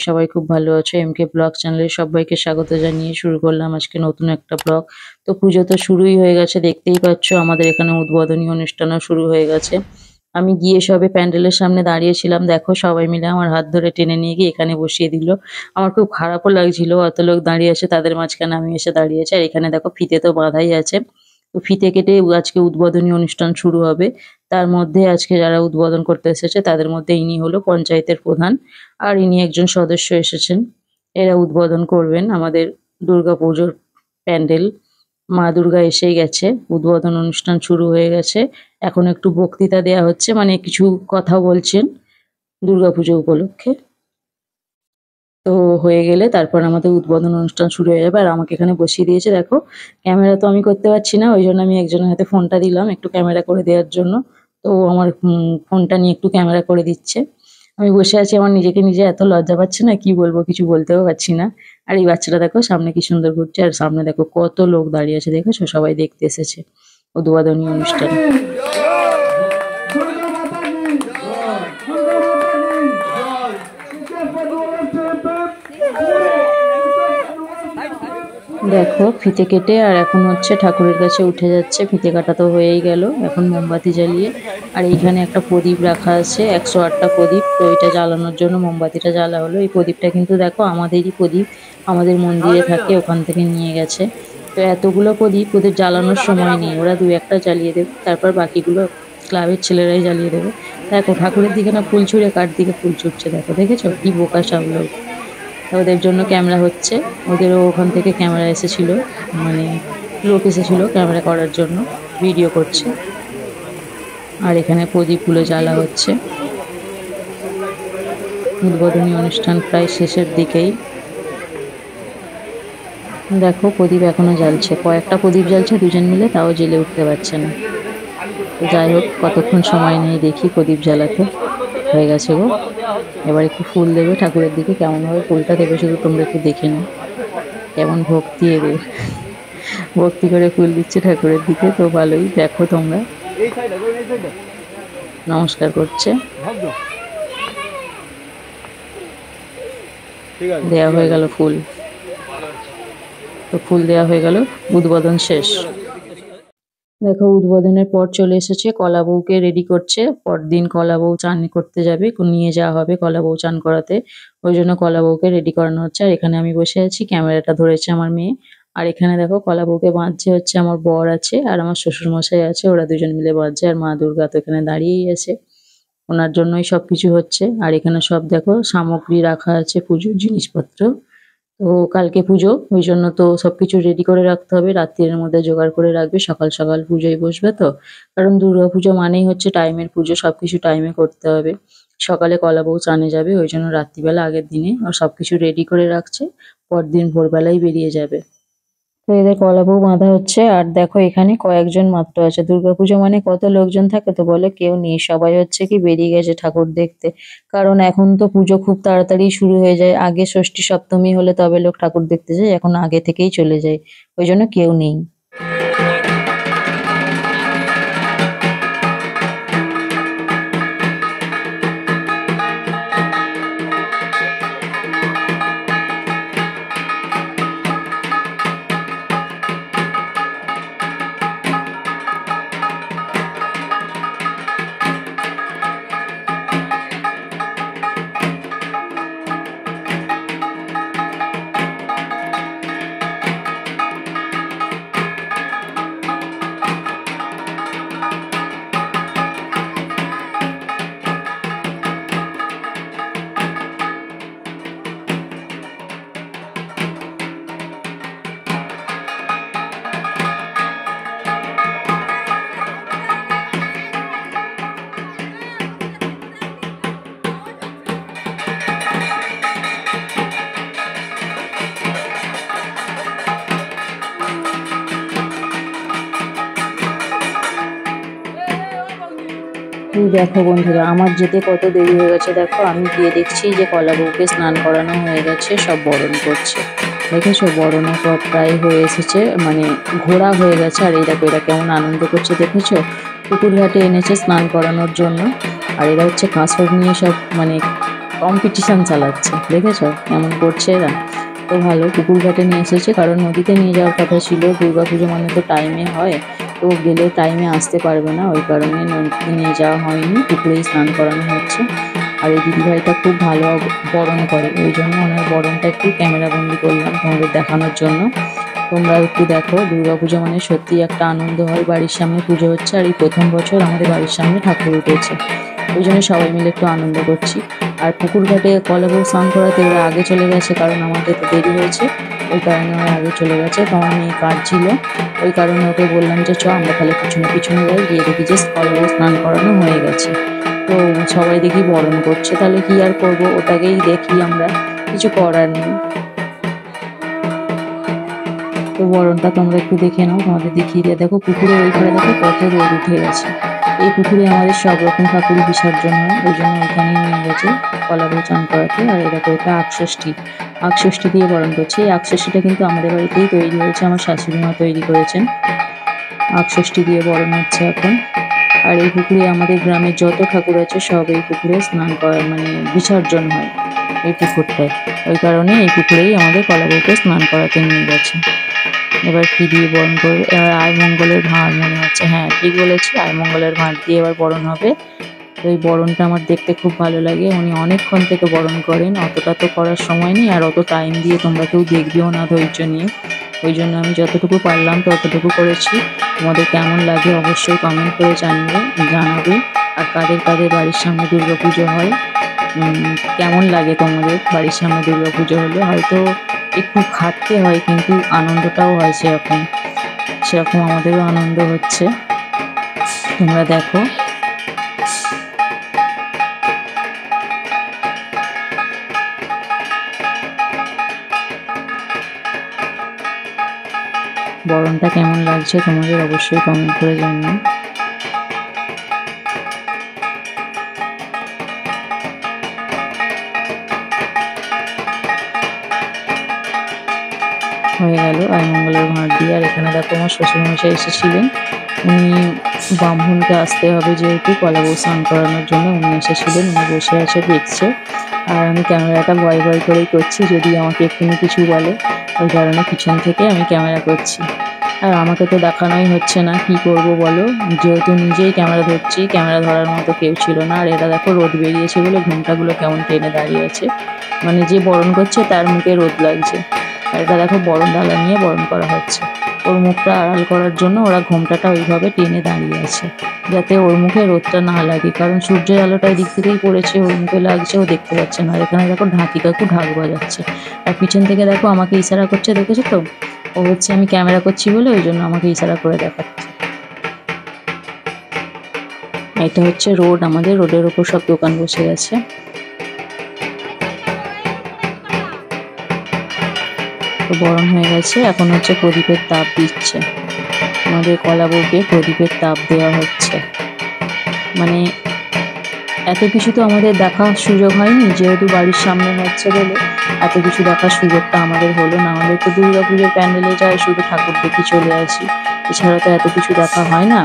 সবাই খুব ভালো আছো। এমকে ব্লগ চ্যানেলে সবাইকে স্বাগত জানিয়ে শুরু করলাম আজকে নতুন একটা ব্লগ। তো পুজো তো শুরুই হয়ে গেছে, দেখতেই পাচ্ছ আমাদের এখানে উদ্বোধনী অনুষ্ঠানও শুরু হয়ে গেছে। আমি গিয়ে সবে প্যান্ডেলের সামনে দাঁড়িয়েছিলাম, দেখো সবাই মিলে আমার হাত ধরে টেনে নিয়ে গিয়ে এখানে বসিয়ে দিল। আমার খুব খারাপও লাগছিল, অত লোক দাঁড়িয়ে আছে তাদের মাঝখানে আমি এসে দাঁড়িয়েছি। আর এখানে দেখো ফিতে তো বাঁধাই আছে, তো ফিতে কেটে আজকে উদ্বোধনী অনুষ্ঠান শুরু হবে। তার মধ্যে আজকে যারা উদ্বোধন করতে এসেছে তাদের মধ্যে ইনি হলো পঞ্চায়েতের প্রধান, আর ইনি একজন সদস্য এসেছেন। এরা উদ্বোধন করবেন আমাদের দুর্গাপুজোর প্যান্ডেল। মা দুর্গা এসেই গেছে, উদ্বোধন অনুষ্ঠান শুরু হয়ে গেছে। এখন একটু বক্তৃতা দেয়া হচ্ছে, মানে কিছু কথা বলছেন দুর্গাপুজো উপলক্ষে। তো হয়ে গেলে তারপর আমাদের উদ্বোধন অনুষ্ঠান শুরু হয়ে যাবে। আর আমাকে এখানে বসিয়ে দিয়েছে, দেখো ক্যামেরা তো আমি করতে পারছি না, ওই জন্য আমি একজনের হাতে ফোনটা দিলাম একটু ক্যামেরা করে দেওয়ার জন্য। তো আমার ফোনটা নিয়ে একটু ক্যামেরা করে দিচ্ছে। আমি বসে আছি, আমার নিজেকে নিজে এত লজ্জা পাচ্ছে না, কি বলবো, কিছু বলতেও পারছি না। আর এই বাচ্চাটা দেখো সামনে কি সুন্দর ঘুরছে, আর সামনে দেখো কত লোক দাঁড়িয়ে আছে, দেখেছো সবাই দেখতে এসেছে উদ্বোধনী অনুষ্ঠান। দেখো ফিতে কেটে আর এখন হচ্ছে ঠাকুরের কাছে উঠে যাচ্ছে, ফিতে কাটা তো হয়েই গেল, এখন মোমবাতি জ্বালিয়ে। আর এইখানে একটা প্রদীপ রাখা আছে, 108টা প্রদীপ, তো এটা জ্বালানোর জন্য মোমবাতিটা জ্বালা হলো। এই প্রদীপটা কিন্তু দেখো আমাদেরই প্রদীপ, আমাদের মন্দিরে থাকে, ওখান থেকে নিয়ে গেছে। তো এতগুলো প্রদীপ ওদের জ্বালানোর সময় নেই, ওরা দু একটা জ্বালিয়ে দেবে, তারপর বাকিগুলো ক্লাবের ছেলেরাই জ্বালিয়ে দেবে। দেখো ঠাকুরের দিকে না ফুল ছুঁড়ে কার দিকে ফুল ছুটছে, দেখো দেখেছো কি বোকা সব লোক। ওদের জন্য ক্যামেরা হচ্ছে, ওদেরও ওখান থেকে ক্যামেরা এসেছিল, মানে লোক এসেছিল ক্যামেরা করার জন্য, ভিডিও করছে। আর এখানে প্রদীপগুলো জ্বালা হচ্ছে। উদ্বোধনী অনুষ্ঠান প্রায় শেষের দিকেই। দেখো প্রদীপ এখনো জ্বালছে, কয়েকটা প্রদীপ জ্বালছে দুজন মিলে, তাও জ্বেলে উঠতে পারছে না। তো যাই হোক, কতক্ষণ সময় নেই দেখি প্রদীপ জ্বালাতে। হয়ে গেছে গো, এবার একটু ফুল দেবে ঠাকুরের দিকে, কেমন ভাবে ফুলটা দেবে শুধু তোমরা একটু দেখে নাও, কেমন ভক্তি এদের, ভক্তি করে ফুল দিচ্ছে ঠাকুরের দিকে। তো ভালোই, দেখো তোমরা, নমস্কার করছে। দেয়া হয়ে গেল ফুল, তো ফুল দেয়া হয়ে গেল, উদ্বোধন শেষ। দেখো উদ্বোধনের পর চলে এসেছে, কলা বউকে রেডি করছে, পরদিন কলা বউ চান করতে যাবে, নিয়ে যাওয়া হবে কলা বউ চান করাতে, ওই জন্য কলা বউকে রেডি করানো হচ্ছে। আর এখানে আমি বসে আছি, ক্যামেরাটা ধরেছে আমার মেয়ে। আর এখানে দেখো কলা বউকে বাঁধছে হচ্ছে আমার বর আছে আর আমার শ্বশুর মশাই আছে, ওরা দুজন মিলে বাঁধছে। আর মা দুর্গা তো এখানে দাঁড়িয়েই আছে, ওনার জন্যই সবকিছু হচ্ছে। আর এখানে সব দেখো সামগ্রী রাখা আছে, পুজোর জিনিসপত্র। তো কালকে পুজো, ওই জন্য তো সবকিছু রেডি করে রাখতে হবে, রাত্রির মধ্যে জোগাড় করে রাখবে, সকাল সকাল পুজোয় বসবে তো। কারণ দুর্গাপুজো মানেই হচ্ছে টাইমের পুজো, সবকিছু টাইমে করতে হবে। সকালে কলা বউ চানে যাবে, ওই জন্য রাত্রিবেলা আগের দিনে আর সবকিছু রেডি করে রাখছে, পরদিন ভোরবেলায় বেরিয়ে যাবে। তো এদের কলা বউ বাঁধা হচ্ছে। আর দেখো এখানে কয়েকজন মাত্র আছে, দুর্গাপুজো মানে কত লোকজন থাকে, তো বলে কেউ নেই, সবাই হচ্ছে কি বেরিয়ে গেছে ঠাকুর দেখতে। কারণ এখন তো পুজো খুব তাড়াতাড়ি শুরু হয়ে যায়, আগে ষষ্ঠী সপ্তমী হলে তবে লোক ঠাকুর দেখতে যায়, এখন আগে থেকেই চলে যায়, ওই জন্য কেউ নেই। এই দেখো বন্ধুরা, আমার যেতে কত দেরি হয়ে গেছে, দেখো আমি গিয়ে দেখছি যে কলা বউকে স্নান করানো হয়ে গেছে, সব বরণ করছে। দেখেছো বরণও সব প্রায় হয়ে এসেছে, মানে ঘোরা হয়ে গেছে। আর এই দেখো এরা কেমন আনন্দ করছে, দেখেছো পুকুর ঘাটে এনেছে স্নান করানোর জন্য। আর এরা হচ্ছে কাঁসর নিয়ে সব মানে কম্পিটিশন চালাচ্ছে, দেখেছো কেমন করছে এরা। তো ভালো, পুকুর ঘাটে নিয়ে এসেছে, কারণ নদীতে নিয়ে যাওয়ার কথা ছিল, দুর্গাপুজো মানে তো টাইমে হয়, তো গেলে টাইমে আসতে পারবে না, ওই কারণে নদীতে নিয়ে যাওয়া হয়নি, পুকুরেই স্নান করানো হচ্ছে। আর এই দিদিভাইটা খুব ভালো বরণ করে, ওই জন্য ওনার বরণটা একটু ক্যামেরা বন্দি করলাম তোমাদের দেখানোর জন্য। তোমরা একটু দেখো, দুর্গাপুজো মানে সত্যি একটা আনন্দ হয়, বাড়ির সামনে পুজো হচ্ছে, আর এই প্রথম বছর আমাদের বাড়ির সামনে ঠাকুর উঠেছে, ওই জন্য সবাই মিলে একটু আনন্দ করছি। আর পুকুর ঘাটে কলাবউ স্নান করাতে ওরা আগে চলে গেছে, কারণ আমাদের তো দেরি হয়েছে, ওই কারণে ওরা আগে চলে গেছে। তো আমার মেয়ে কাঁদছিল, ওই কারণে ওকে বললাম যে চ আমরা তাহলে পিছনে পিছনে যাই, গিয়ে দেখি যে কলাবউ স্নান করানো হয়ে গেছে। তো সবাই দেখি বরণ করছে, তাহলে কি আর করবো, ওটাকেই দেখি আমরা, কিছু করার নেই। তো বরণটা তোমরা একটু দেখে নাও, তোমাদের দেখিয়ে দিয়ে। দেখো পুকুরের ওইখানে দেখো কত রোদ উঠে গেছে, এই পুকুরে আমাদের সব রকম ঠাকুর বিসর্জন হয়, ওই জন্য ওইখানেই নিয়ে গেছে কলাবউ চান করাতে। আর এটা তো এটা আঁকষষ্ঠী দিয়ে বরণ করছে। এই আঁকষষ্ঠীটা কিন্তু আমাদের বাড়িতেই তৈরি হয়েছে, আমার শাশুড়ি মা তৈরি করেছেন। আঁকষষ্ঠী দিয়ে বরণ হচ্ছে এখন। আর এই পুকুরে আমাদের গ্রামের যত ঠাকুর আছে সব এই পুকুরে স্নান করা মানে বিসর্জন হয় এই পুকুরটায়, ওই কারণে এই পুকুরেই আমাদের কলাবউকে স্নান করাতে নিয়ে গেছে। এবার কি দিয়ে বরণ করবে, এবার আইমঙ্গলের ভাঁড় মনে হচ্ছে, হ্যাঁ ঠিক বলেছি, আইমঙ্গলের ভাঁড় দিয়ে এবার বরণ হবে। তো এই বরণটা আমার দেখতে খুব ভালো লাগে, উনি অনেকক্ষণ থেকে বরণ করেন, অতটা তো করার সময় নেই, আর অত টাইম দিয়ে তোমরা কেউ দেখবেও না ধৈর্য নিয়ে, ওই জন্য আমি যতটুকু পারলাম ততটুকু করেছি। তোমাদের কেমন লাগে অবশ্যই কমেন্ট করে জানাবে। আর কাদের কাদের বাড়ির সামনে দুর্গাপুজো হয়, কেমন লাগে তোমাদের বাড়ির সামনে দুর্গাপুজো হলে, হয়তো একটু খাটতে হয় কিন্তু আনন্দটাও হয় সেরকম, সেরকম আমাদেরও আনন্দ হচ্ছে, তোমরা দেখো। বরণটা কেমন লাগছে তোমাদের অবশ্যই কমেন্ট করে জানিও। হয়ে গেল আইমঙ্গলের ভাঁড় দিয়ে। আর এখানে দেখো আমার শ্বশুরমশাই এসেছিলেন, উনি ব্রাহ্মণকে আসতে হবে যেহেতু কলাবউ স্নান করানোর জন্য, উনি এসেছিলেন, উনি বসে আছে দেখছে। আর আমি ক্যামেরাটা ভয় ভয় করেই করছি, যদি আমাকে এক্ষুনি কিছু বলে, ওই কারণে পিছন থেকে আমি ক্যামেরা করছি। আর আমাকে তো দেখানোই হচ্ছে না, কি করব বলো, যেহেতু নিজেই ক্যামেরা ধরছি, ক্যামেরা ধরার মতো কেউ ছিল না। আর এটা দেখো রোদ বেরিয়েছে বলে ঘুমটাগুলো কেমন টেনে দাঁড়িয়ে আছে, মানে যে বরণ করছে তার মুখে রোদ লাগছে। আর এটা দেখো বরণ ডালা নিয়ে বরণ করা হচ্ছে, ওর মুখটা আড়াল করার জন্য ওরা ঘোমটাটা ওইভাবে টেনে দাঁড়িয়ে আছে, যাতে ওর মুখে রোদটা না লাগে, কারণ সূর্যের আলোটা এই দিক থেকেই পড়েছে, ওর মুখে লাগছে, ও দেখতে পাচ্ছে না। আর এখানে দেখো ঢাকি কাকু ঢাক বাজাচ্ছে, আর পিছন থেকে দেখো আমাকে ইশারা করছে, দেখেছো তো, ও হচ্ছে আমি ক্যামেরা করছি বলে ওই জন্য আমাকে ইশারা করে দেখাচ্ছে। এটা হচ্ছে রোড, আমাদের রোডের ওপর সব দোকান বসে গেছে। তো বরণ হয়ে গেছে, এখন হচ্ছে প্রদীপের তাপ দিচ্ছে, আমাদের কলাবউকে প্রদীপের তাপ দেওয়া হচ্ছে। মানে এত কিছু তো আমাদের দেখার সুযোগ হয়নি, যেহেতু বাড়ির সামনে হচ্ছে বলে এত কিছু দেখার সুযোগটা আমাদের হলো না। আমাদের তো দুর্গাপুজোর প্যান্ডেলে যায় শুধু ঠাকুর দেখি চলে আসি, এছাড়া তো এত কিছু দেখা হয় না,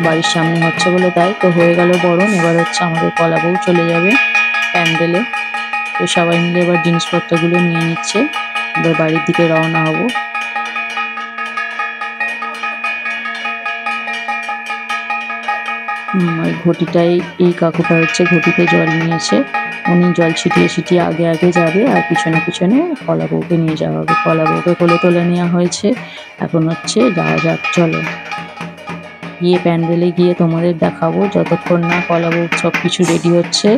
বাড়ির সামনে হচ্ছে বলে তাই। তো হয়ে গেল বরণ, এবার হচ্ছে আমাদের কলাবউ চলে যাবে প্যান্ডেলে। তো সবাই মিলে এবার জিনিসপত্রগুলো নিয়ে নিচ্ছে, এবার বাড়ির দিকে রওনা হবো। ওই ঘটিটাই, এই কাকুটা হচ্ছে ঘটিতে জল নিয়েছে, উনি জল ছিটিয়ে ছিটিয়ে আগে আগে যাবে, আর পিছনে পিছনে কলাবউকে নিয়ে যাওয়া হবে। কলাবউকে কোলে তোলে নেওয়া হয়েছে, এখন হচ্ছে যাওয়া যাক, চলো গিয়ে প্যান্ডেলে গিয়ে তোমাদের দেখাবো, যতক্ষণ না কলাবউ সব কিছু রেডি হচ্ছে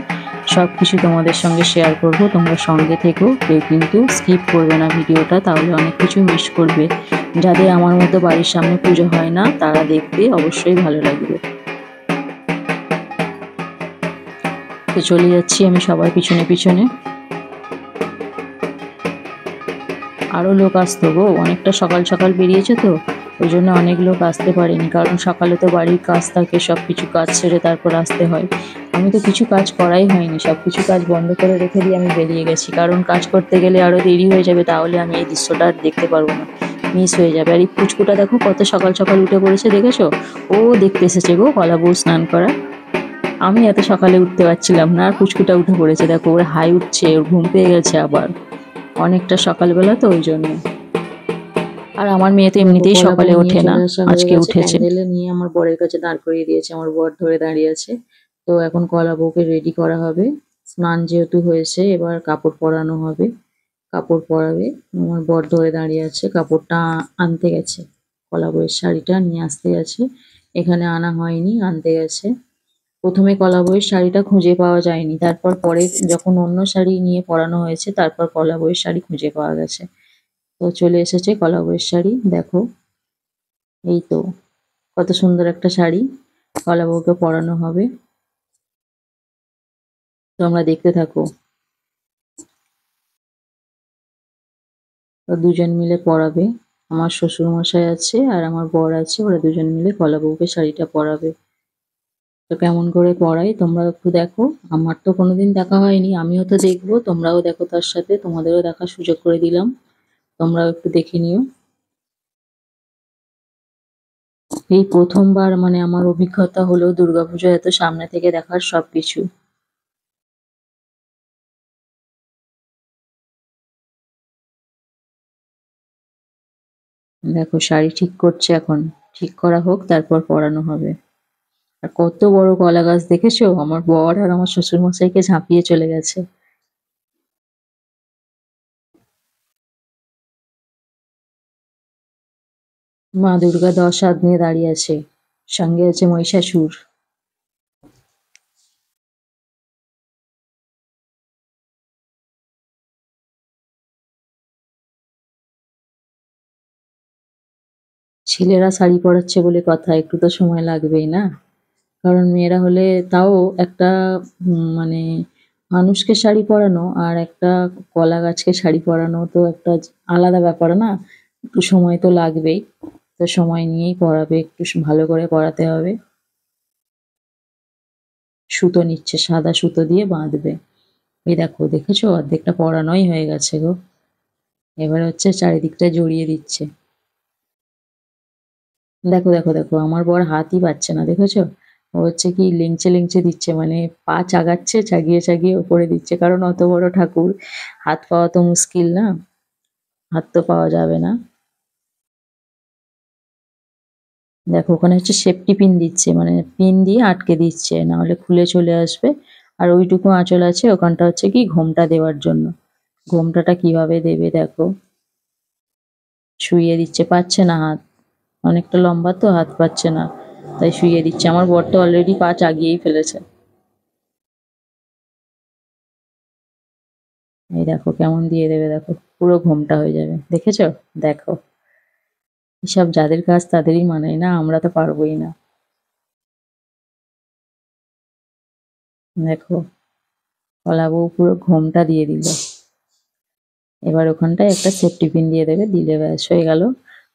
সব কিছু তোমাদের সঙ্গে শেয়ার করব, তোমরা সঙ্গে থেকো, কেউ কিন্তু স্কিপ করবে না ভিডিওটা, তাহলে অনেক কিছু মিস করবে। যাদের আমার মতো বাড়ির সামনে পুজো হয় না তারা দেখতে অবশ্যই ভালো লাগবে। তো চলে যাচ্ছি আমি সবার পিছনে পিছনে। আরও লোক আসতো গো, অনেকটা সকাল সকাল বেরিয়েছে তো ওই জন্য অনেক লোক আসতে পারেনি, কারণ সকালে তো বাড়ির কাজ থাকে, সব কিছু কাজ সেরে তারপর আসতে হয়। আমি তো কিছু কাজ করাই হয়নি, সব কিছু কাজ বন্ধ করে রেখে দিয়ে আমি বেরিয়ে গেছি, কারণ কাজ করতে গেলে আরও দেরি হয়ে যাবে, তাহলে আমি এই দৃশ্যটা আর দেখতে পারবো না, মিস হয়ে যাবে। আর এই পুচকুটা দেখো কত সকাল সকাল উঠে পড়েছে, দেখেছো, ও দেখতে এসেছে গো কলাবউ স্নান করা। আমি এত সকালে উঠতে পারছিলাম না, আর পুচকুটা উঠে পড়েছে, দেখো ওর হাই উঠছে, ওর ঘুম পেয়ে গেছে আবার, অনেকটা সকালবেলা তো ওই জন্য। আর আমার মেয়ে তো এমনিতেই সকালে ওঠে না, আজকে উঠেছে। প্যান্ডেলে নিয়ে আমার বরের কাছে দাঁড় করিয়ে দিয়েছে, আমার বর ধরে দাঁড়িয়ে আছে। তো এখন কলা বউকে রেডি করা হবে, স্নান যেহেতু হয়েছে এবার কাপড় পরানো হবে, কাপড় পরাবে। আমার বর ধরে দাঁড়িয়ে আছে, কাপড়টা আনতে গেছে, কলা বউয়ের শাড়িটা নিয়ে আসতে গেছে, এখানে আনা হয়নি, আনতে গেছে। প্রথমে কলা বউয়ের শাড়িটা খুঁজে পাওয়া যায়নি, তারপর পরে যখন অন্য শাড়ি নিয়ে পরানো হয়েছে তারপর কলা বউয়ের শাড়ি খুঁজে পাওয়া গেছে। তো চলে এসেছে কলা বউয়ের শাড়ি, দেখো এই তো, কত সুন্দর একটা শাড়ি কলা বউকে পরানো হবে। তোমরা দেখতে থাকো। তো দুজন মিলে পরাবে, আমার শ্বশুর মশাই আছে আর আমার বর আছে, ওরা দুজন মিলে কলা বউকে শাড়িটা পরাবে। তো কেমন করে পরাই তোমরা একটু দেখো, আমার তো কোনোদিন দেখা হয়নি, আমিও তো দেখবো, তোমরাও দেখো তার সাথে, তোমাদেরও দেখার সুযোগ করে দিলাম, তোমরাও একটু দেখে নিও। এই প্রথমবার মানে আমার অভিজ্ঞতা হলো দুর্গাপুজো এত সামনে থেকে দেখার সবকিছু। দেখো শাড়ি ঠিক করছে এখন, ঠিক করা হোক তারপর পরানো হবে। আর কত বড় কলা গাছ দেখেছো, আমার বর আর আমার শ্বশুর মশাইকে ঝাঁপিয়ে চলে গেছে। মা দুর্গা 10 হাত নিয়ে দাঁড়িয়ে আছে, সঙ্গে আছে মহিষাসুর। ছেলেরা শাড়ি পরাচ্ছে বলে কথা, একটু তো সময় লাগবেই না, কারণ মেয়েরা হলে তাও একটা মানে মানুষকে শাড়ি পরানো আর একটা কলা গাছকে শাড়ি পরানো তো একটা আলাদা ব্যাপার না, একটু সময় তো লাগবেই। তো সময় নিয়েই পরাবে, একটু ভালো করে পরাতে হবে। সুতো নিচ্ছে, সাদা সুতো দিয়ে বাঁধবে। এই দেখো, দেখেছো অর্ধেকটা পরানোই হয়ে গেছে গো, এবার হচ্ছে চারিদিকটা জড়িয়ে দিচ্ছে। দেখো দেখো দেখো, আমার বর হাতই পাচ্ছে না, দেখেছো, ও হচ্ছে কি লেংচে লেংচে দিচ্ছে, মানে পা চাগাচ্ছে, চাগিয়ে চাগিয়ে ওপরে দিচ্ছে, কারণ অত বড় ঠাকুর, হাত পাওয়া তো মুশকিল না, হাত তো পাওয়া যাবে না। দেখো ওখানে হচ্ছে সেফটি পিন দিচ্ছে, মানে পিন দিয়ে আটকে দিচ্ছে, না হলে খুলে চলে আসবে। আর ওইটুকু আঁচল আছে, ওখানটা হচ্ছে কি ঘোমটা দেওয়ার জন্য। ঘোমটাটা কিভাবে দেবে দেখো, শুইয়ে দিচ্ছে, পাচ্ছে না হাত, অনেকটা লম্বা তো হাত পাচ্ছে না, তাই শুইয়ে দিচ্ছে। আমার বর তো অলরেডি পা চাগিয়েই ফেলেছে। এই দেখো কেমন দিয়ে দেবে, দেখো পুরো ঘোমটা হয়ে যাবে, দেখেছো, দেখো এসব যাদের কাজ তাদেরই মানায় না, আমরা তো পারবোই না। দেখো কলা বউ পুরো ঘোমটা দিয়ে দিল, এবার ওখানটায় একটা সেফটি পিন দিয়ে দেবে, দিলে ব্যাস হয়ে গেল,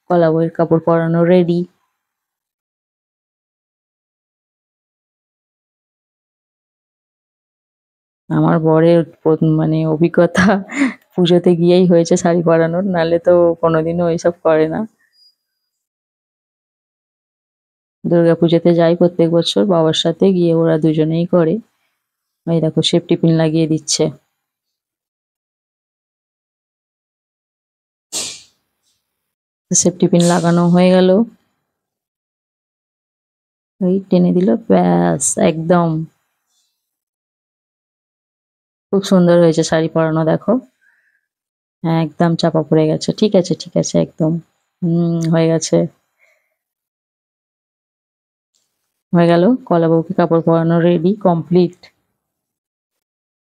কলা বউয়ের কাপড় পরানো রেডি। আমার বরের মানে অভিজ্ঞতা পুজোতে গিয়েই হয়েছে শাড়ি পরানোর, নাহলে তো কোনোদিনও এইসব করে না। দুর্গাপুজোতে যাই প্রত্যেক বছর বাবার সাথে, গিয়ে ওরা দুজনেই করে। এই দেখো সেফটি পিন লাগিয়ে দিচ্ছে। সেফটি পিন লাগানো হয়ে গেল, ওই টেনে দিল, ব্যাস একদম খুব সুন্দর হয়েছে শাড়ি পরানো, দেখো হ্যাঁ একদম চাপা পড়ে গেছে, ঠিক আছে ঠিক আছে একদম, হয়ে গেছে, হয়ে গেল, কলা বউকে কাপড় পরানো রেডি কমপ্লিট।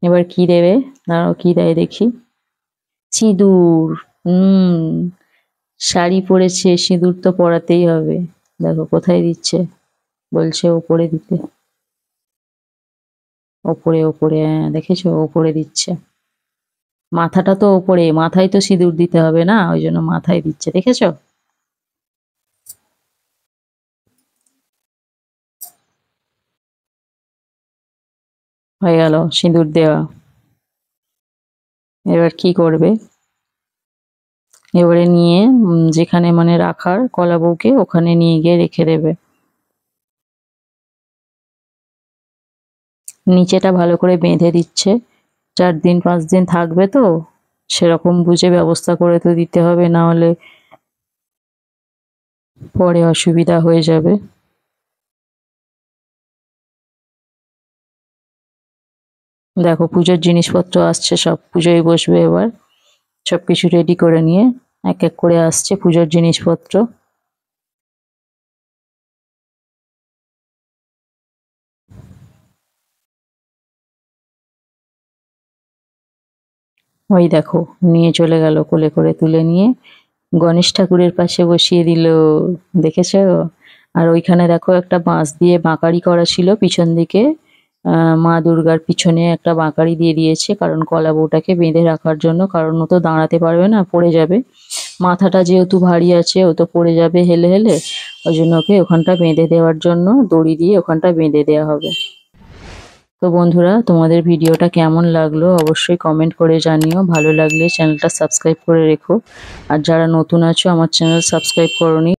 এবার কি দেবে, দাঁড়াও কি দেয় দেখি, সিঁদুর। হুম, শাড়ি পরেছে, সিঁদুর তো পরাতেই হবে। দেখো কোথায় দিচ্ছে, বলছে ওপরে দিতে, ওপরে ওপরে, হ্যাঁ দেখেছো ওপরে দিচ্ছে, মাথাটা তো ওপরে, মাথায় তো সিঁদুর দিতে হবে না, ওই জন্য মাথায় দিচ্ছে, দেখেছো। হয়ে গেল সিঁদুর দেওয়া। এবার কি করবে, এবারে নিয়ে যেখানে মানে রাখার কলা বউকে, ওখানে নিয়ে গিয়ে রেখে দেবে। নিচেটা ভালো করে বেঁধে দিচ্ছে। 4 দিন 5 দিন থাকবে তো, সেরকম বুঝে ব্যবস্থা করে তো দিতে হবে, না হলে পরে অসুবিধা হয়ে যাবে। দেখো পুজোর জিনিসপত্র আসছে, সব পুজোয় বসবে এবার। সবকিছু রেডি করে নিয়ে এক এক করে আসছে পুজোর জিনিসপত্র। ওই দেখো নিয়ে চলে গেল, কোলে করে তুলে নিয়ে গণেশ ঠাকুরের পাশে বসিয়ে দিল, দেখেছো? আর ওইখানে দেখো একটা বাঁশ দিয়ে বাঁকারি করা ছিল পিছন দিকে, মা দুর্গার পিছনে একটা বাঁকারি দিয়ে দিয়েছে, কারণ কলা বউটাকে বেঁধে রাখার জন্য, কারণ ও তো দাঁড়াতে পারবে না, পড়ে যাবে। মাথাটা যেহেতু ভারী আছে, ও তো পড়ে যাবে হেলে হেলে, ওই জন্য ওকে ওখানটা বেঁধে দেওয়ার জন্য দড়ি দিয়ে ওখানটা বেঁধে দেওয়া হবে। তো বন্ধুরা, তোমাদের ভিডিওটা কেমন লাগলো অবশ্যই কমেন্ট করে জানিও। ভালো লাগলে চ্যানেলটা সাবস্ক্রাইব করে রেখো। আর যারা নতুন আছো আমার চ্যানেল সাবস্ক্রাইব করোনি